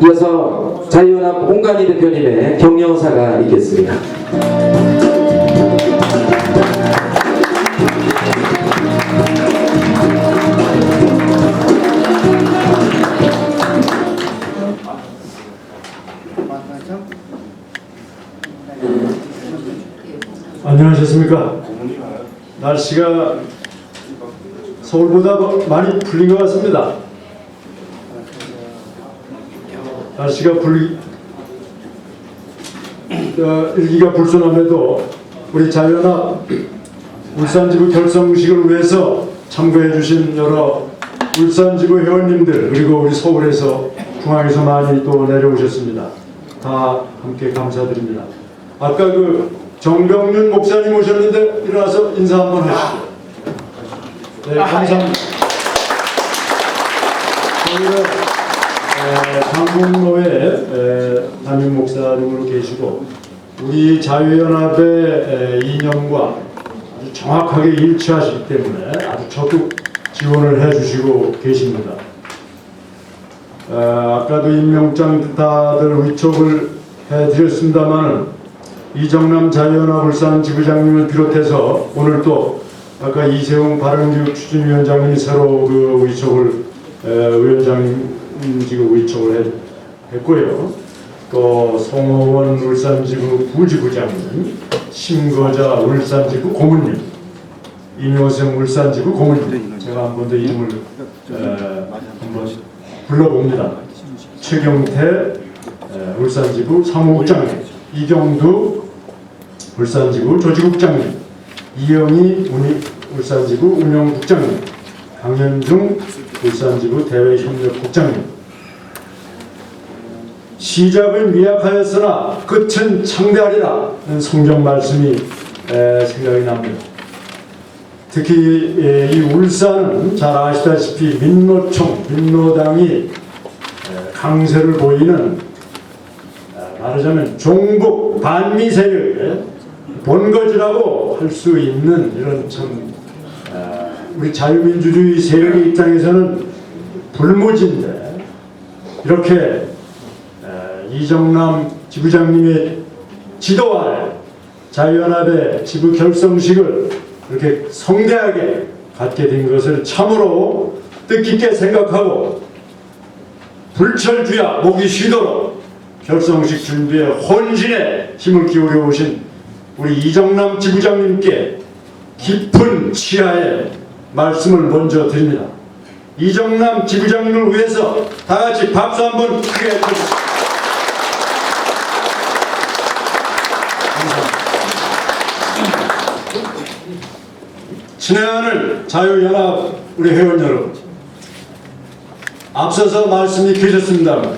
이어서 자유연합 홍관희 대표님의 격려사가 있겠습니다. 안녕하셨습니까? 날씨가 서울보다 많이 풀린 것 같습니다. 날씨가 일기가 불순함에도 우리 자유연합 울산지부 결성식을 위해서 참가해 주신 여러 울산지부 회원님들, 그리고 우리 서울에서 중앙에서 많이 또 내려오셨습니다. 다 함께 감사드립니다. 아까 정병윤 목사님 오셨는데 일어나서 인사 한번 하시죠. 네, 감사합니다. 오늘은 강북로에 담임 목사님으로 계시고 우리 자유연합의 이념과 아주 정확하게 일치하시기 때문에 아주 적극 지원을 해주시고 계십니다. 아까도 임명장 다들 위촉을 해드렸습니다만 이정남 자유연합 울산 지부장님을 비롯해서 오늘 또 아까 이세웅 바른교육 추진위원장님이 새로 위촉을 위원장직을 위촉을 했고요. 또 송호원 울산지부 부지부장님, 심거자 울산지부 고문님, 임효생 울산지부 고문님, 제가 한 번 더 이름을 한번 불러봅니다. 최경태 울산지부 사무국장님, 이경두 울산지부 조직국장님, 이영희 울산지부 운영국장님, 강현중 울산지부 대외협력국장님. 시작은 미약하였으나 끝은 창대하리라는 성경 말씀이 생각이 납니다. 특히 이 울산은 잘 아시다시피 민노당이 강세를 보이는 말하자면 종북 반미 세력의 본거지라고 할 수 있는 이런 참 우리 자유민주주의 세력의 입장에서는 불모지인데 이렇게 이정남 지부장님의 지도하에 자유연합의 지부 결성식을 이렇게 성대하게 갖게 된 것을 참으로 뜻깊게 생각하고 불철주야 목이 쉬도록 결성식 준비에 혼신에 힘을 기울여 오신 우리 이정남 지부장님께 깊은 치하의 말씀을 먼저 드립니다. 이정남 지부장님을 위해서 다 같이 박수 한번 크게 해주십시오. 친애하는 자유연합 우리 회원 여러분, 앞서서 말씀이 계셨습니다만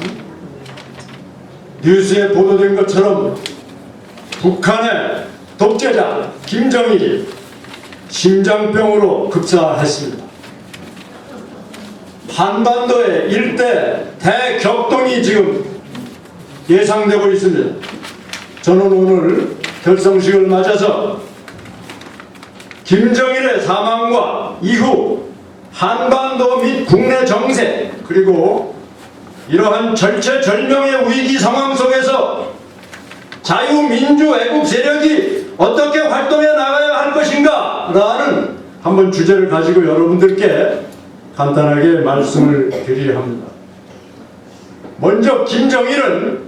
뉴스에 보도된 것처럼 북한의 독재자 김정일이 심장병으로 급사했습니다. 한반도의 일대 대격동이 지금 예상되고 있습니다. 저는 오늘 결성식을 맞아서 김정일의 사망과 이후 한반도 및 국내 정세, 그리고 이러한 절체절명의 위기 상황 속에서 자유민주 애국 세력이 어떻게 활동해 나가야 할 것인가 라는 한번 주제를 가지고 여러분들께 간단하게 말씀을 드리려 합니다. 먼저 김정일은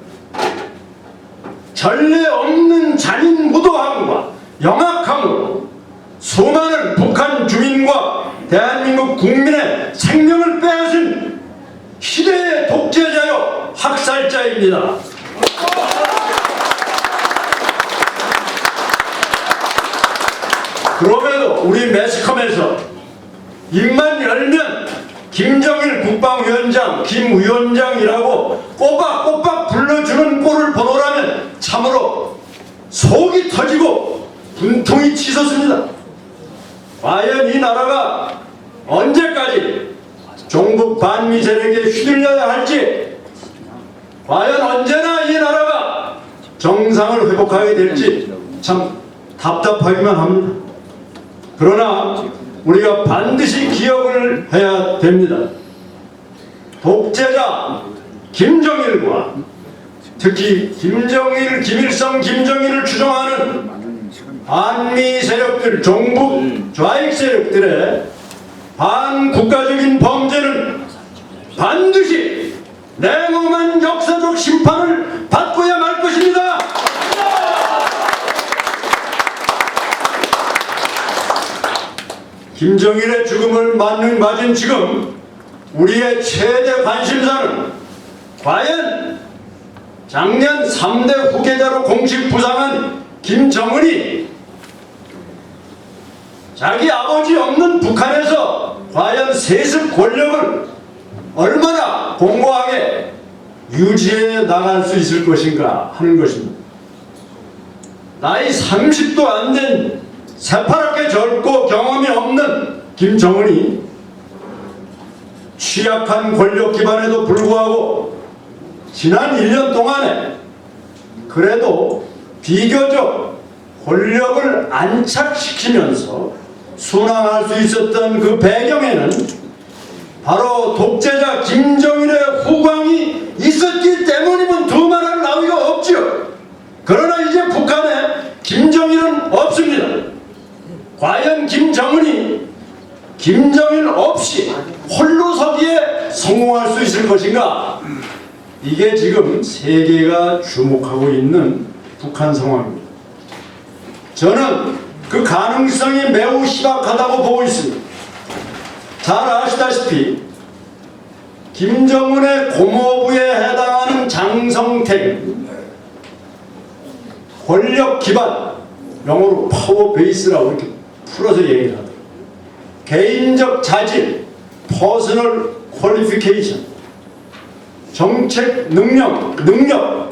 전례 없는 잔인무도함과 영악함으로 수많은 북한 주민과 대한민국 국민의 생명을 빼앗은 시대의 독재자요 학살자입니다. 그럼에도 우리 매스컴에서 입만 열면 김정일 국방위원장, 김 위원장이라고 꼬박꼬박 불러주는 꼴을 보노라면 참으로 속이 터지고 분통이 치솟습니다. 과연 이 나라가 언제까지 종북 반미 세력에 휘둘려야 할지, 과연 언제나 이 나라가 정상을 회복하게 될지 참 답답하기만 합니다. 그러나 우리가 반드시 기억을 해야 됩니다. 독재자 김정일과 특히 김정일, 김일성, 김정일을 추종하는 반미 세력들, 종북 좌익 세력들의 반국가적인 범죄는 반드시 냉엄한 역사적 심판을 받고야 말 것입니다. 김정일의 죽음을 맞은 지금 우리의 최대 관심사는 과연 작년 3대 후계자로 공식 부상한 김정은이 자기 아버지 없는 북한에서 과연 세습 권력을 얼마나 공고하게 유지해 나갈 수 있을 것인가 하는 것입니다. 나이 30도 안 된 새파랗게 젊고 경험이 없는 김정은이 취약한 권력 기반에도 불구하고 지난 1년 동안에 그래도 비교적 권력을 안착시키면서 순항할 수 있었던 그 배경에는 바로 독재자 김정일의 후광이 있었기 때문이면 두말할 나위가 없지요. 그러나 이제 북한에 김정일은 없습니다. 과연 김정은이 김정일 없이 홀로 서기에 성공할 수 있을 것인가? 이게 지금 세계가 주목하고 있는 북한 상황입니다. 저는 그 가능성이 매우 희박하다고 보고 있습니다. 잘 아시다시피 김정은의 고모부에 해당하는 장성택 권력 기반, 영어로 파워 베이스라고 이렇게 풀어서 얘기를 하더라고요. 개인적 자질, 퍼스널 퀄리피케이션, 정책 능력,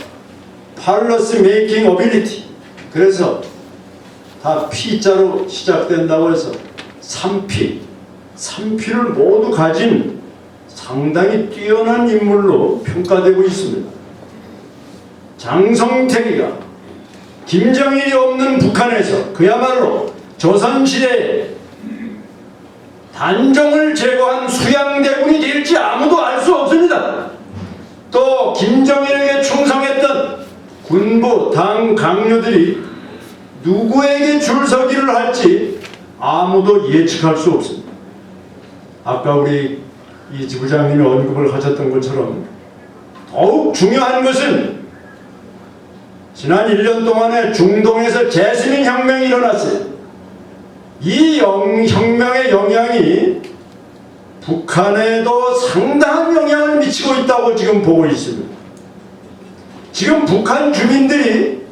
팔러스 메이킹 어빌리티. 그래서 다 P자로 시작된다고 해서 3P를 모두 가진 상당히 뛰어난 인물로 평가되고 있습니다. 장성택이가 김정일이 없는 북한에서 그야말로 조선시대에 단종을 제거한 수양대군이 될지 아무도 알 수 없습니다. 또 김정일에게 충성했던 군부, 당 강요들이 누구에게 줄서기를 할지 아무도 예측할 수 없습니다. 아까 우리 이 지부장님이 언급을 하셨던 것처럼 더욱 중요한 것은 지난 1년 동안에 중동에서 재시민 혁명이 일어났어요. 이 혁명의 영향이 북한에도 상당한 영향을 미치고 있다고 지금 보고 있습니다. 지금 북한 주민들이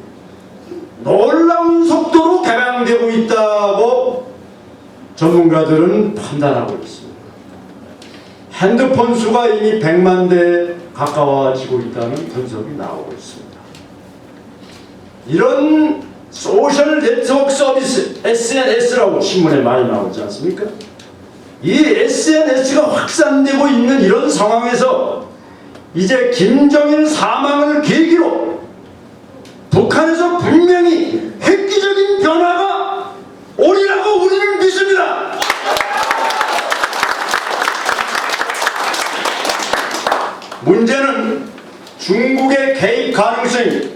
놀라운 속도로 개방되고 있다고 전문가들은 판단하고 있습니다. 핸드폰 수가 이미 100만 대에 가까워지고 있다는 분석이 나오고 있습니다. 이런 소셜 네트워크 서비스, SNS라고 신문에 많이 나오지 않습니까? 이 SNS가 확산되고 있는 이런 상황에서 이제 김정일 사망을 계기로 북한에서 분명히 획기적인 변화가 오리라고 우리는 믿습니다. 문제는 중국의 개입 가능성입니다.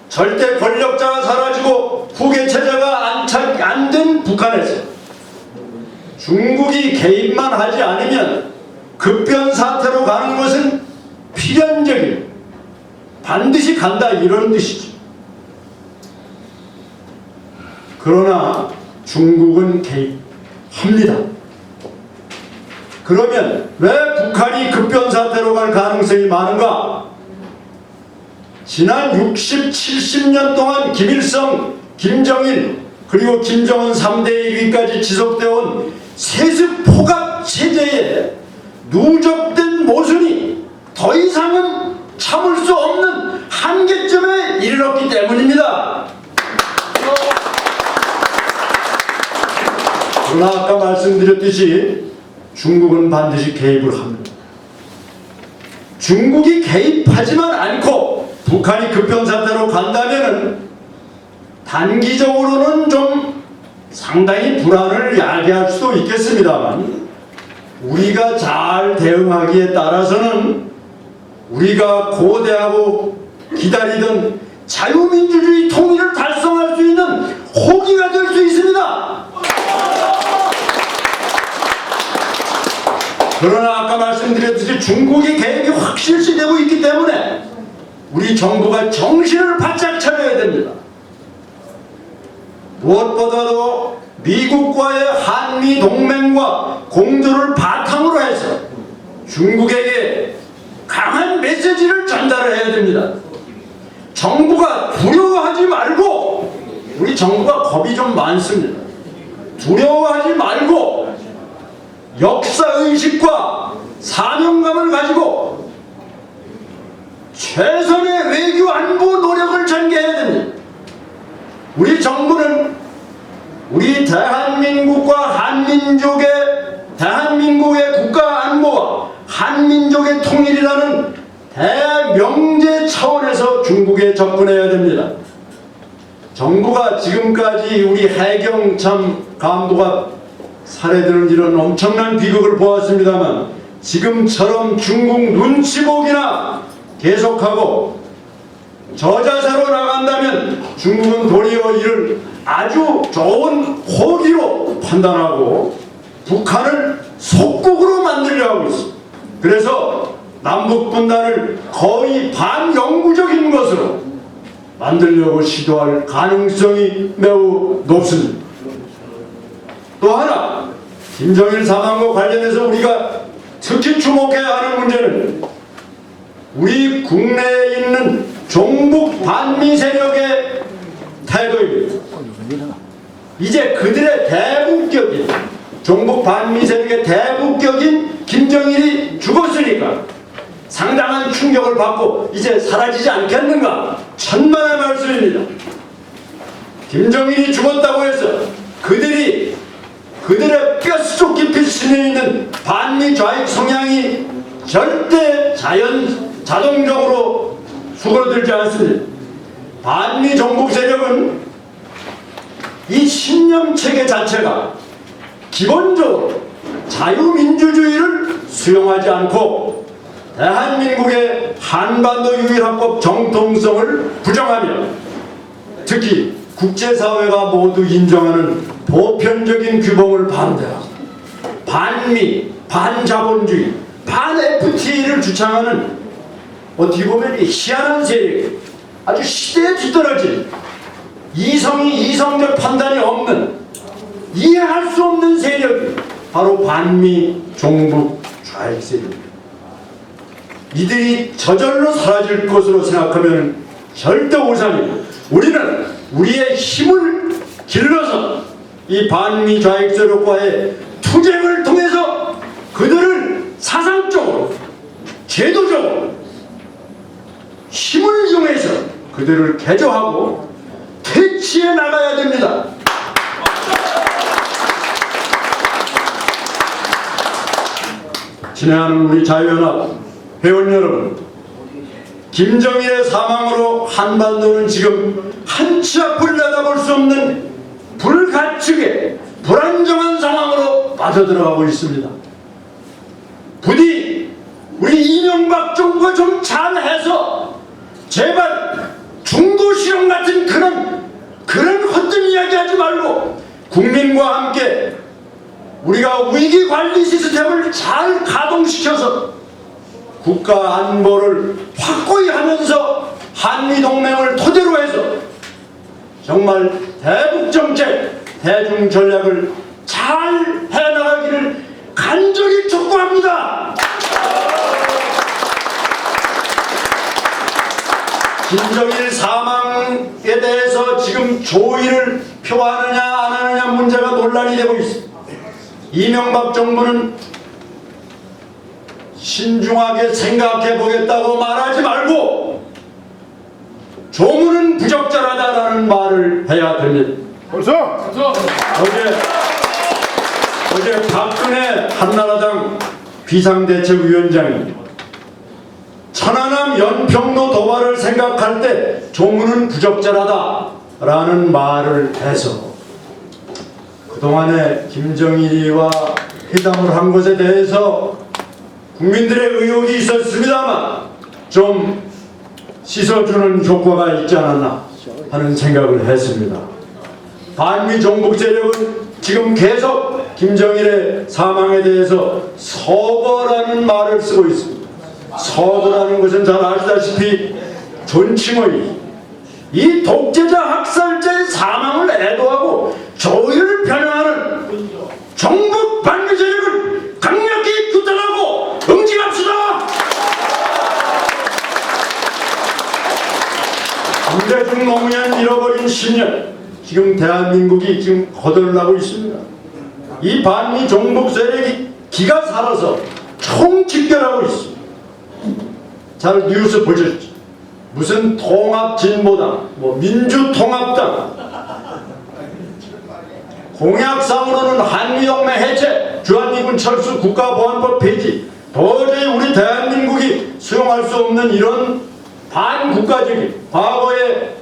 절대 권력자가 사라지고 후계 체제가 안착 안 된 북한에서 중국이 개입만 하지 않으면 급변 사태로 가는 것은 필연적인, 반드시 간다 이런 뜻이죠. 그러나 중국은 개입합니다. 그러면 왜 북한이 급변 사태로 갈 가능성이 많은가? 지난 60, 70년 동안 김일성, 김정일 그리고 김정은 3대 1위까지 지속되어 온 세습 포갑 체제에 누적된 모순이 더 이상은 참을 수 없는 한계점에 이르렀기 때문입니다. 그러나 아까 말씀드렸듯이 중국은 반드시 개입을 합니다. 중국이 개입하지만 않고 북한이 급변 사태로 간다면은 단기적으로는 좀 상당히 불안을 야기할 수도 있겠습니다만 우리가 잘 대응하기에 따라서는 우리가 고대하고 기다리던 자유민주주의 통일을 달성할 수 있는 호기가 될 수 있습니다. 그러나 아까 말씀드렸듯이 중국의 개입이 확 실시되고 있기 때문에 우리 정부가 정신을 바짝 차려야 됩니다. 무엇보다도 미국과의 한미 동맹과 공조를 바탕으로 해서 중국에게 강한 메시지를 전달해야 됩니다. 정부가 두려워하지 말고, 우리 정부가 겁이 좀 많습니다. 두려워하지 말고 역사의식과 사명감을 가지고 최선의 외교 안보 노력을 전개해야 됩니다. 우리 정부는 우리 대한민국의 국가 안보와 한민족의 통일이라는 대명제 차원에서 중국에 접근해야 됩니다. 정부가 지금까지 우리 해경 참 감도가 살해되는 이런 엄청난 비극을 보았습니다만 지금처럼 중국 눈치 보기나 계속하고 저자세로 나간다면 중국은 도리어 이를 아주 좋은 호기로 판단하고 북한을 속국으로 만들려 하고 있습니다. 그래서 남북분단을 거의 반영구적인 것으로 만들려고 시도할 가능성이 매우 높습니다. 또 하나, 김정일 사망과 관련해서 우리가 특히 주목해야 하는 문제는 우리 국내에 있는 종북 반미 세력의 태도입니다. 이제 그들의 대북격인 종북 반미 세력의 대북격인 김정일이 죽었으니까 상당한 충격을 받고 이제 사라지지 않겠는가? 천만의 말씀입니다. 김정일이 죽었다고 해서 그들의 뼛속 깊이 스며 있는 반미 좌익 성향이 절대 자동적으로 수그러들지 않습니다. 반미 종북 세력은 이 신념체계 자체가 기본적으로 자유민주주의를 수용하지 않고 대한민국의 한반도 유일합법 정통성을 부정하며 특히 국제사회가 모두 인정하는 보편적인 규범을 반대하고 반미, 반자본주의, 반-FTA를 주창하는 어떻게 보면 희한한 세력, 아주 시대에 뒤떨어진 이성적 판단이 없는 이해할 수 없는 세력이 바로 반미 종북 좌익 세력입니다. 이들이 저절로 사라질 것으로 생각하면 절대 오산입니다. 우리는 우리의 힘을 길러서 이 반미 좌익 세력과의 투쟁을 통해서 그들을 사상적으로, 제도적으로 힘을 이용해서 그들을 개조하고 퇴치해 나가야 됩니다. 친애하는 우리 자유연합 회원 여러분, 김정일의 사망으로 한반도는 지금 한 치 앞을 내다볼 수 없는 불가측의 불안정한 상황으로 빠져들어가고 있습니다. 부디 우리 이명박 정부가 좀 잘해서 제발 중도실험 같은 그런 헛된 이야기 하지 말고 국민과 함께 우리가 위기관리 시스템을 잘 가동시켜서 국가 안보를 확고히 하면서 한미동맹을 토대로 해서 정말 대북정책, 대중전략을 잘 해나가기를 간절히 촉구합니다. 김정일 사망에 대해서 지금 조의를 표하느냐 안 하느냐 문제가 논란이 되고 있습니다. 이명박 정부는 신중하게 생각해 보겠다고 말하지 말고 조문은 부적절하다라는 말을 해야 됩니다. 어제 박근혜 한나라당 비상대책위원장이 천안함 연평도 도발을 생각할 때 조문은 부적절하다라는 말을 해서 그동안에 김정일이와 회담을 한 것에 대해서 국민들의 의혹이 있었습니다만 좀 씻어주는 효과가 있지 않았나 하는 생각을 했습니다. 반미 종북 세력은 지금 계속 김정일의 사망에 대해서 서거라는 말을 쓰고 있습니다. 서거라는 것은 잘 아시다시피 존칭의 이 독재자 학살자의 사망을 애도하고 조의를 표명하는 종북 반미 세력을 강력히 규탄하고 응징합시다. 김대중 노무현 잃어버린 10년, 지금 대한민국이 지금 거덜나고 있습니다. 이 반미 종북 세력이 기가 살아서 총집결하고 있습니다. 잘 뉴스 보셨죠? 무슨 통합진보당, 민주통합당, 공약상으로는 한미동맹 해체, 주한미군 철수, 국가보안법 폐지, 도저히 우리 대한민국이 수용할 수 없는 이런 반국가적인 과거의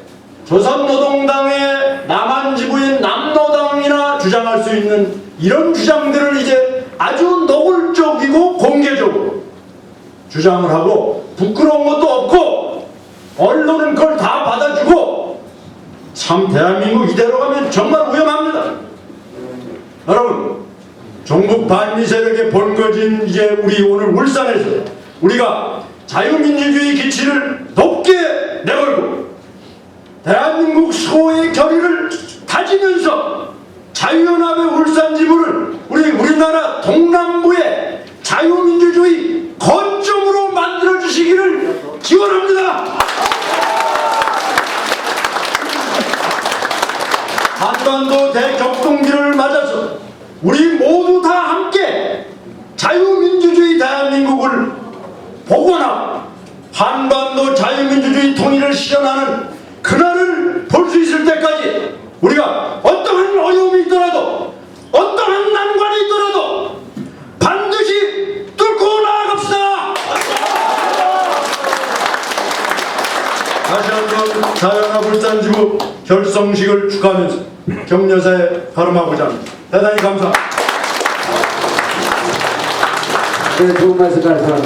조선노동당의 남한지부인 남노당이나 주장할 수 있는 이런 주장들을 이제 아주 노골적이고 공개적으로 주장을 하고 부끄러운 것도 없고 언론은 그걸 다 받아주고 참 대한민국 이대로 가면 정말 위험합니다. 여러분, 종북 반미 세력의 본거진 이제 우리 오늘 울산에서 우리가 자유민주주의 기치를 높게 내걸고 대한민국 소의 결의를 다지면서 자유연합의 울산 지부를 우리나라 동남부의 자유민주주의 거점으로 만들어 주시기를 기원합니다. 한반도 대격동기를 맞아서 우리 모두 다 함께 자유민주주의 대한민국을 복원하고 한반도 자유민주주의 통일을 실현하는 그날을 볼 수 있을 때까지 우리가 어떠한 어려움이 있더라도 어떠한 난관이 있더라도 반드시 뚫고 나아갑시다. 다시 한번 자연합 울산지부 결성식을 축하하면서 격려사에 가름하고자 합니다. 대단히 감사합니다. 네, 좋은 말씀 감사합니다.